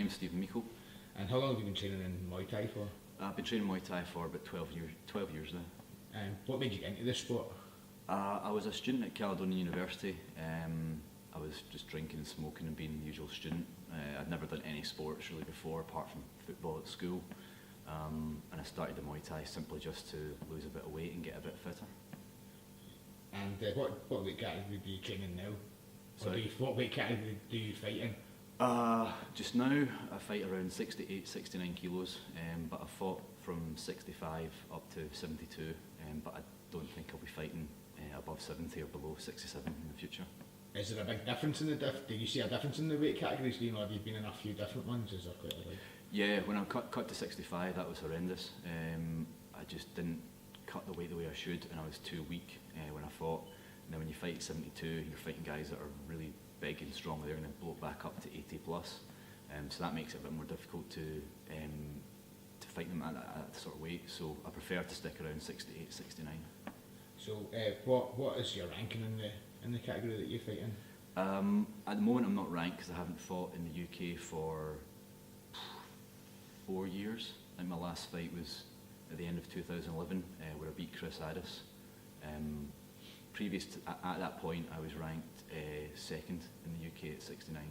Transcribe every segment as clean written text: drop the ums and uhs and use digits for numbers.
name's Stephen Meikle. And how long have you been training in Muay Thai for? I've been training Muay Thai for about 12 years now. What made you get into this sport? I was a student at Caledonian University. I was just drinking and smoking and being the usual student. I'd never done any sports really before, apart from football at school. And I started the Muay Thai simply just to lose a bit of weight and get a bit fitter. And what weight category do you train in now? Sorry? What weight category do you fight in? Just now I fight around 68, 69 kilos, but I fought from 65 up to 72, but I don't think I'll be fighting above 70 or below 67 in the future. Is there a big difference in do you see a difference in the weight categories? You know, have you been in a few different ones? Is there quite a big? Yeah, when I cut to 65, that was horrendous. I just didn't cut the weight the way I should, and I was too weak when I fought. And then when you fight at 72, you're fighting guys that are really big and strong. They're going to blow it back up to 80 plus. So that makes it a bit more difficult to fight them at that sort of weight. So I prefer to stick around 68, 69. So what is your ranking in the category that you fight in? At the moment I'm not ranked because I haven't fought in the UK for 4 years. I think my last fight was at the end of 2011 where I beat Chris Addis. At that point I was ranked second in the UK at 69.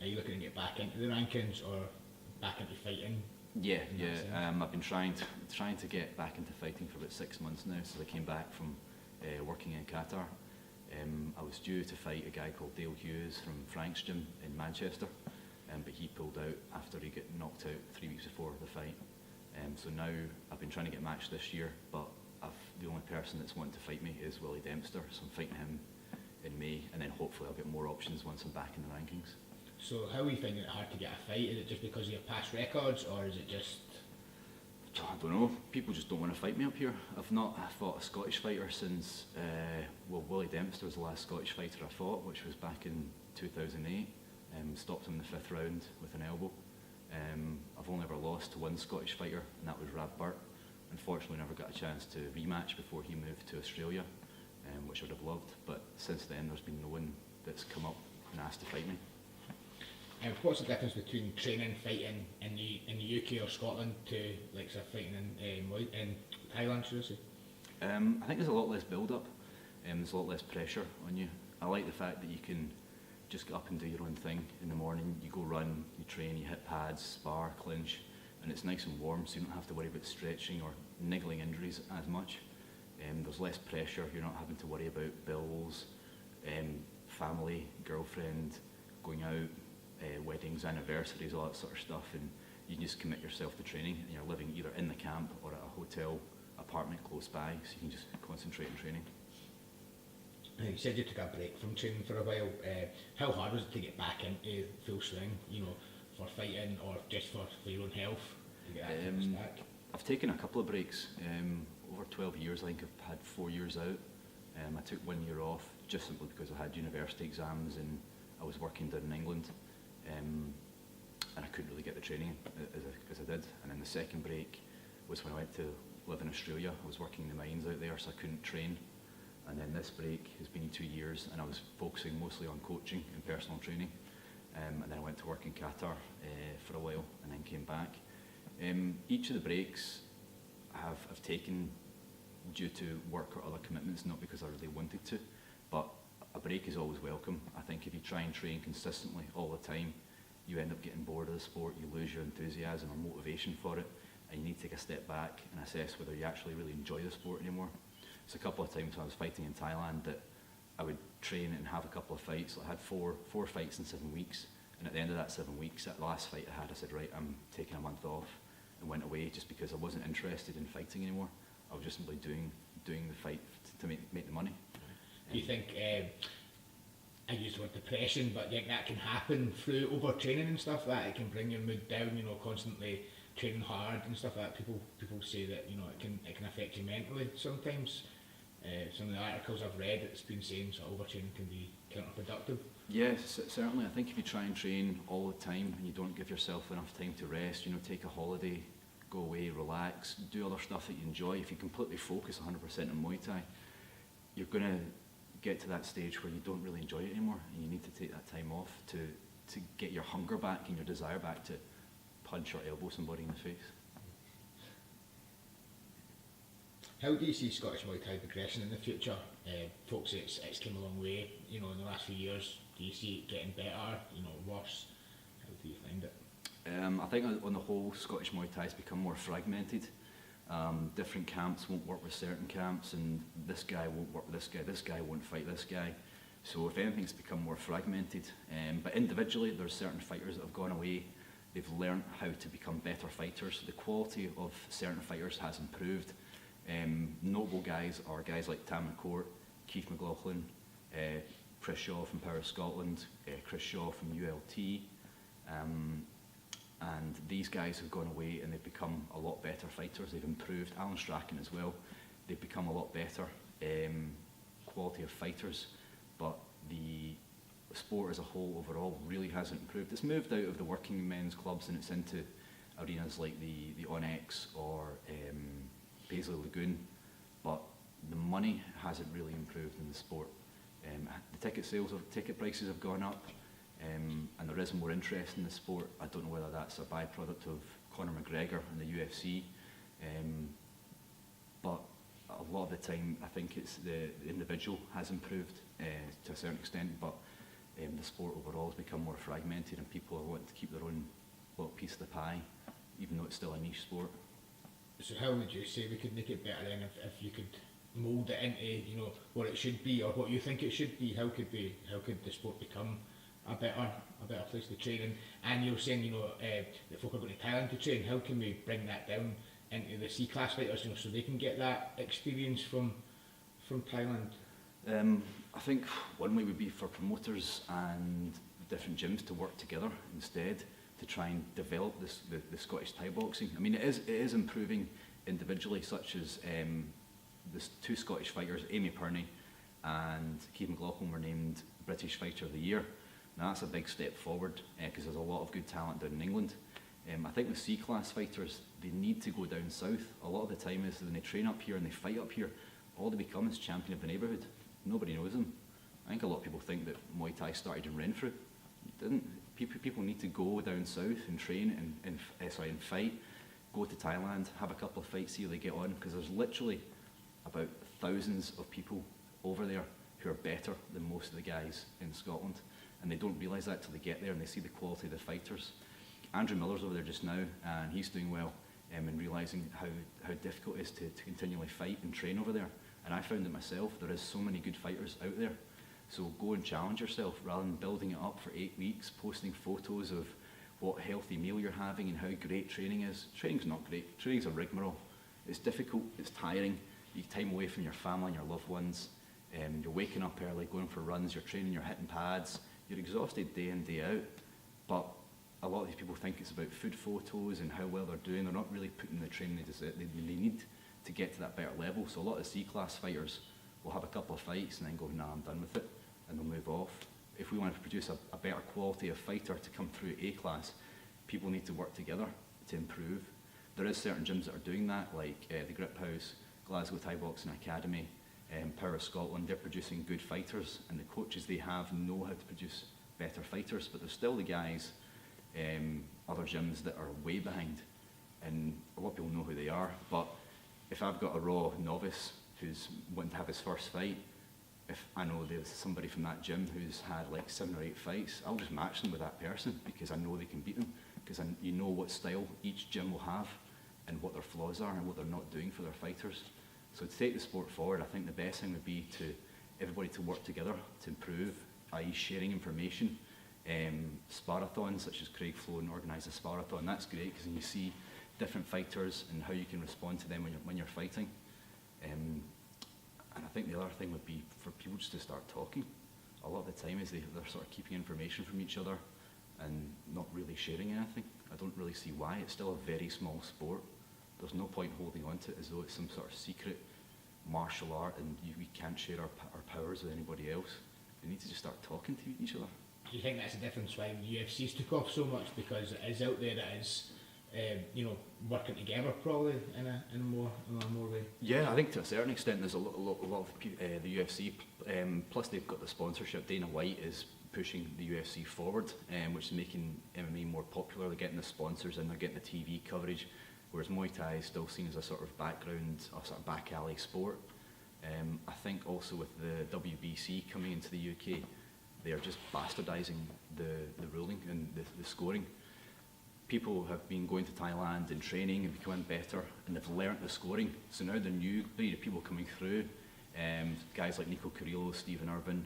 Are you looking to get back into the rankings or back into fighting? Yeah. I've been trying to get back into fighting for about 6 months now since I came back from working in Qatar. I was due to fight a guy called Dale Hughes from Frank's gym in Manchester, but he pulled out after he got knocked out 3 weeks before the fight. So now I've been trying to get matched this year, but the only person that's wanting to fight me is Willie Dempster, so I'm fighting him in May, and then hopefully I'll get more options once I'm back in the rankings. So how are you finding it hard to get a fight? Is it just because of your past records, or is it just... I don't know, people just don't want to fight me up here. I've not fought a Scottish fighter since, Willie Dempster was the last Scottish fighter I fought, which was back in 2008. Stopped him in the 5th round with an elbow. I've only ever lost to one Scottish fighter, and that was Rav Burt. Unfortunately, never got a chance to rematch before he moved to Australia, which I would have loved. But since then, there's been no one that's come up and asked to fight me. And what's the difference between training, fighting in the UK or Scotland to like fighting in Thailand, should I say? I think there's a lot less build-up. There's a lot less pressure on you. I like the fact that you can just get up and do your own thing in the morning. You go run, you train, you hit pads, spar, clinch, and it's nice and warm, so you don't have to worry about stretching or niggling injuries as much. There's less pressure. You're not having to worry about bills, family, girlfriend, going out, weddings, anniversaries, all that sort of stuff, and you can just commit yourself to training, and you're living either in the camp or at a hotel apartment close by, so you can just concentrate on training. You said you took a break from training for a while. How hard was it to get back into full swing, for fighting or just for your own health, to get that back? I've taken a couple of breaks. Over 12 years, I think I've had 4 years out. I took 1 year off just simply because I had university exams and I was working down in England, and I couldn't really get the training as I did. And then the second break was when I went to live in Australia. I was working the mines out there, so I couldn't train. And then this break has been 2 years, and I was focusing mostly on coaching and personal training. And then I went to work in Qatar for a while, and then came back. Each of the breaks I've taken due to work or other commitments, not because I really wanted to, but a break is always welcome. I think if you try and train consistently all the time, you end up getting bored of the sport, you lose your enthusiasm or motivation for it, and you need to take a step back and assess whether you actually really enjoy the sport anymore. So a couple of times when I was fighting in Thailand that I would train and have a couple of fights. I had four fights in 7 weeks, and at the end of that 7 weeks, that last fight I had, I said, right, I'm taking a month off, and went away just because I wasn't interested in fighting anymore. I was just simply doing the fight to make the money. Do you think, I use the word depression, but do you think that can happen through overtraining and stuff, that it can bring your mood down, constantly training hard and stuff like that? People say that, it can affect you mentally sometimes. Some of the articles I've read, it's been saying sort of overtraining can be counterproductive. Yes, certainly. I think if you try and train all the time and you don't give yourself enough time to rest, take a holiday, go away, relax, do other stuff that you enjoy. If you completely focus 100% on Muay Thai, you're going to get to that stage where you don't really enjoy it anymore, and you need to take that time off to to get your hunger back and your desire back to punch or elbow somebody in the face. How do you see Scottish Muay Thai progressing in the future? Folks, it's come a long way, in the last few years. Do you see it getting better, worse? How do you find it? I think on the whole, Scottish Muay Thai has become more fragmented. Different camps won't work with certain camps, and this guy won't work with this guy won't fight this guy. So if anything, it's become more fragmented. But individually, there's certain fighters that have gone away. They've learned how to become better fighters. The quality of certain fighters has improved. Notable guys are guys like Tam McCourt, Keith McLaughlin, Chris Shaw from Power Scotland, Chris Shaw from ULT. And these guys have gone away and they've become a lot better fighters. They've improved. Alan Strachan as well. They've become a lot better quality of fighters, but the sport as a whole overall really hasn't improved. It's moved out of the working men's clubs and it's into arenas like the Onyx or Paisley Lagoon, but the money hasn't really improved in the sport. The ticket prices have gone up. And there is more interest in the sport. I don't know whether that's a byproduct of Conor McGregor and the UFC, but a lot of the time I think it's the individual has improved to a certain extent, but the sport overall has become more fragmented and people are wanting to keep their own little piece of the pie, even though it's still a niche sport. So how would you say we could make it better then if you could mould it into what it should be or what you think it should be? How could the sport become a better place to train? And you're saying that folk are going to Thailand to train. How can we bring that down into the C-class fighters, so they can get that experience from Thailand? I think one way would be for promoters and different gyms to work together instead to try and develop the Scottish Thai boxing. I mean, it is improving individually, such as the two Scottish fighters, Amy Purney and Keith McLaughlin, were named British Fighter of the Year. Now that's a big step forward because there's a lot of good talent down in England. I think with C-class fighters, they need to go down south. A lot of the time is when they train up here and they fight up here, all they become is champion of the neighbourhood. Nobody knows them. I think a lot of people think that Muay Thai started in Renfrew. It didn't. People need to go down south and train and fight. Go to Thailand, have a couple of fights, see how they get on, because there's literally about thousands of people over there who are better than most of the guys in Scotland. And they don't realise that till they get there and they see the quality of the fighters. Andrew Miller's over there just now and he's doing well and realising how difficult it is to continually fight and train over there. And I found it myself, there is so many good fighters out there. So go and challenge yourself rather than building it up for 8 weeks, posting photos of what healthy meal you're having and how great training is. Training's not great, training's a rigmarole. It's difficult, it's tiring, you get time away from your family and your loved ones. You're waking up early, going for runs, you're training, you're hitting pads. You're exhausted day in, day out, but a lot of these people think it's about food photos and how well they're doing. They're not really putting the training they need to get to that better level. So a lot of C-class fighters will have a couple of fights and then go, nah, I'm done with it, and they'll move off. If we want to produce a better quality of fighter to come through A-class, people need to work together to improve. There is certain gyms that are doing that, like the Grip House, Glasgow Thai Boxing Academy, Power of Scotland. They're producing good fighters and the coaches they have know how to produce better fighters, but there's still the guys, other gyms that are way behind, and a lot of people know who they are. But if I've got a raw novice who's wanting to have his first fight, if I know there's somebody from that gym who's had like 7 or 8 fights, I'll just match them with that person because I know they can beat them, because you know what style each gym will have and what their flaws are and what they're not doing for their fighters. So to take the sport forward, I think the best thing would be to everybody to work together to improve, i.e. sharing information. Sparathons, such as Craig Flown organised a sparathon, that's great because you see different fighters and how you can respond to them when you're fighting. And I think the other thing would be for people just to start talking. A lot of the time is they're sort of keeping information from each other and not really sharing anything. I don't really see why. It's still a very small sport. There's no point holding on to it as though it's some sort of secret martial art and we can't share our powers with anybody else. We need to just start talking to each other. Do you think that's the difference why the UFC's took off so much? Because it is out there, it is working together probably in a more way. Yeah, I think to a certain extent there's a lot of the UFC. Plus they've got the sponsorship. Dana White is pushing the UFC forward, which is making MMA more popular. They're getting the sponsors and they're getting the TV coverage, whereas Muay Thai is still seen as a sort of background, a sort of back alley sport. I think also with the WBC coming into the UK, they are just bastardising the ruling and the scoring. People have been going to Thailand and training and becoming better, and they've learnt the scoring. So now the new breed of people coming through, guys like Nico Carrillo, Stephen Irvin,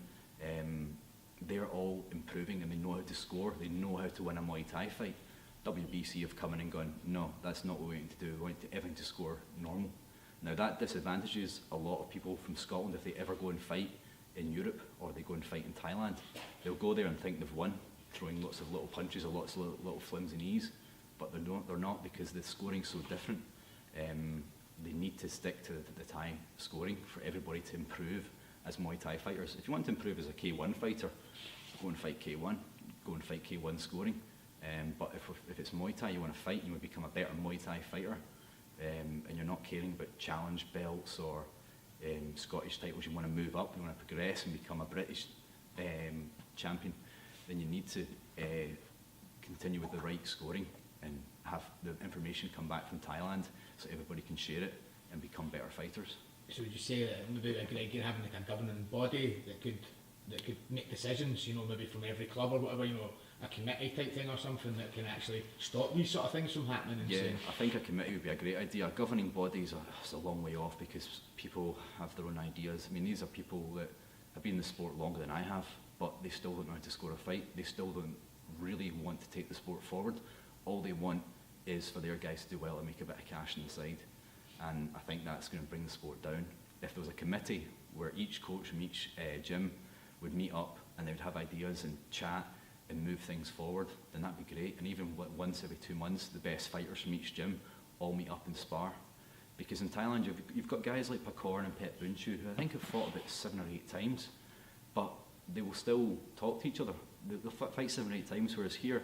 they're all improving and they know how to score. They know how to win a Muay Thai fight. WBC have come in and gone, no, that's not what we want to do. We want everything to score normal. Now that disadvantages a lot of people from Scotland if they ever go and fight in Europe or they go and fight in Thailand. They'll go there and think they've won, throwing lots of little punches or lots of little flimsy knees, but they're not because the scoring's so different. They need to stick to the Thai scoring for everybody to improve as Muay Thai fighters. If you want to improve as a K1 fighter, go and fight K1, go and fight K1 scoring. But if it's Muay Thai, you want to fight, you want to become a better Muay Thai fighter, and you're not caring about challenge belts or Scottish titles, you want to move up, you want to progress and become a British champion, then you need to continue with the right scoring and have the information come back from Thailand so everybody can share it and become better fighters. So would you say that maybe like having like a governing body that could make decisions, you know, maybe from every club or whatever, you know, a committee type thing or something that can actually stop these sort of things from happening? And yeah, I think a committee would be a great idea. A governing body is a long way off because people have their own ideas. I mean, these are people that have been in the sport longer than I have, but they still don't know how to score a fight. They still don't really want to take the sport forward. All they want is for their guys to do well and make a bit of cash on the side. And I think that's going to bring the sport down. If there was a committee where each coach from each gym would meet up and they would have ideas and chat and move things forward, then that'd be great. And even once every 2 months, the best fighters from each gym all meet up and spar. Because in Thailand, you've got guys like Pakorn and Pet Bunchu, who I think have fought about 7 or 8 times, but they will still talk to each other. They'll fight 7 or 8 times, whereas here,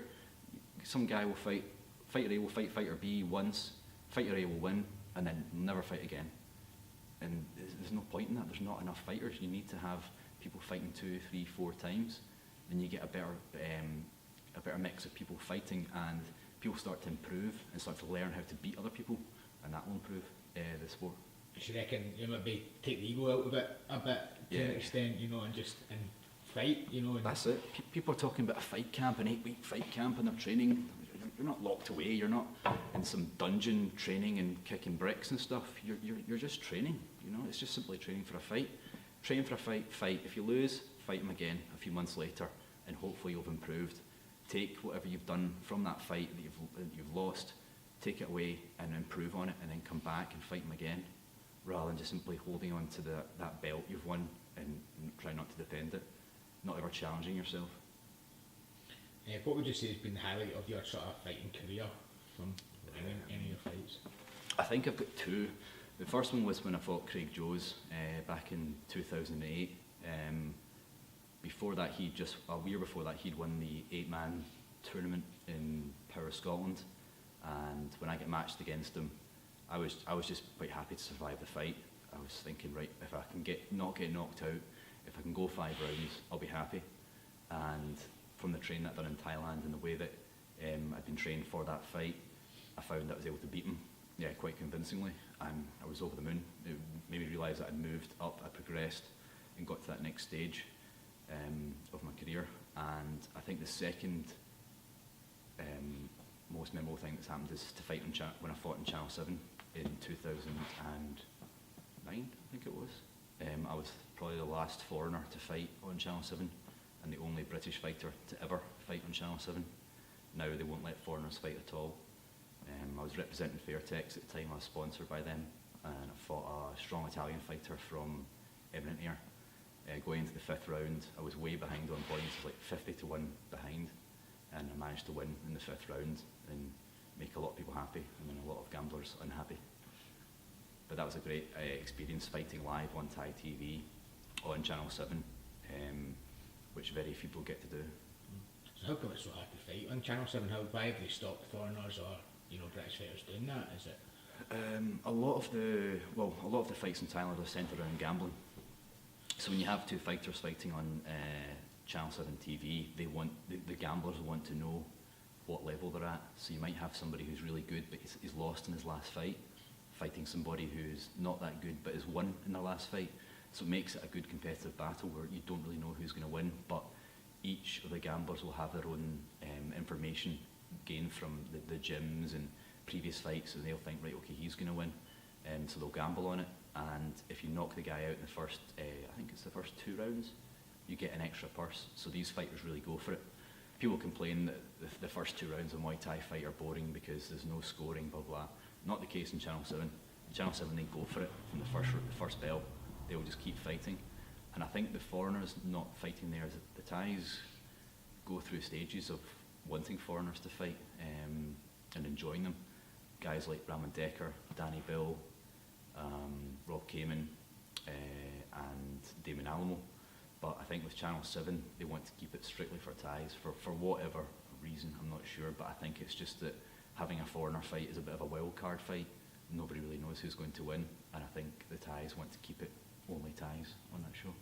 some guy will fight, fighter A will fight fighter B once, fighter A will win, and then never fight again. And there's no point in that. There's not enough fighters. You need to have people fighting 2, 3, 4 times. Then you get a better mix of people fighting, and people start to improve and start to learn how to beat other people, and that will improve the sport. So you reckon you maybe take the ego out of it a bit to an extent, you know, and just fight, you know? And that's it. People are talking about a fight camp, an 8-week fight camp, and they're training. You're not locked away. You're not in some dungeon training and kicking bricks and stuff. You're just training. You know, it's just simply training for a fight. Train for a fight. Fight. If you lose, fight them again a few months later, and hopefully you've improved. Take whatever you've done from that fight that you've lost, take it away and improve on it, and then come back and fight them again, rather than just simply holding on to that belt you've won and try not to defend it, not ever challenging yourself. What would you say has been the highlight of your sort of fighting career from any of your fights? I think I've got 2. The first one was when I fought Craig Joes back in 2008. Before that, a year before that, he'd won the 8-man tournament in Power Scotland, and when I get matched against him, I was just quite happy to survive the fight. I was thinking, right, if I can not get knocked out, if I can go 5 rounds, I'll be happy. And from the training that I'd done in Thailand and the way that I'd been trained for that fight, I found I was able to beat him, quite convincingly, and I was over the moon. It made me realise that I'd moved up, I'd progressed, and got to that next stage of my career. And I think the second most memorable thing that's happened is to fight when I fought in Channel 7 in 2009, I think it was. I was probably the last foreigner to fight on Channel 7 and the only British fighter to ever fight on Channel 7. Now they won't let foreigners fight at all. I was representing Fairtex at the time. I was sponsored by them, and I fought a strong Italian fighter from Eminent Air. Going into the 5th round, I was way behind on points, like 50-1 behind, and I managed to win in the 5th round and make a lot of people happy, and then a lot of gamblers unhappy. But that was a great experience, fighting live on Thai TV on Channel 7, which very few people get to do. So how come it's so hard to fight on Channel 7? Why have they stopped foreigners or British fighters doing that? Is it? A lot of the fights in Thailand are centred around gambling. So when you have 2 fighters fighting on Channel 7 TV, the gamblers want to know what level they're at. So you might have somebody who's really good, but he's lost in his last fight, fighting somebody who's not that good, but has won in their last fight. So it makes it a good competitive battle where you don't really know who's going to win, but each of the gamblers will have their own information gained from the gyms and previous fights, and they'll think, right, okay, he's going to win, so they'll gamble on it. And if you knock the guy out in the first, I think it's the first 2 rounds, you get an extra purse. So these fighters really go for it. People complain that the first 2 rounds of Muay Thai fight are boring because there's no scoring, blah blah. Not the case in Channel 7. In Channel 7 they go for it from the first bell. They will just keep fighting. And I think the foreigners not fighting there, the Thais go through stages of wanting foreigners to fight and enjoying them. Guys like Raman Decker, Danny Bill, Rob Kamen, and Damon Alamo. But I think with Channel 7, they want to keep it strictly for Thais for whatever reason, I'm not sure. But I think it's just that having a foreigner fight is a bit of a wild card fight. Nobody really knows who's going to win. And I think the Thais want to keep it only Thais on that show.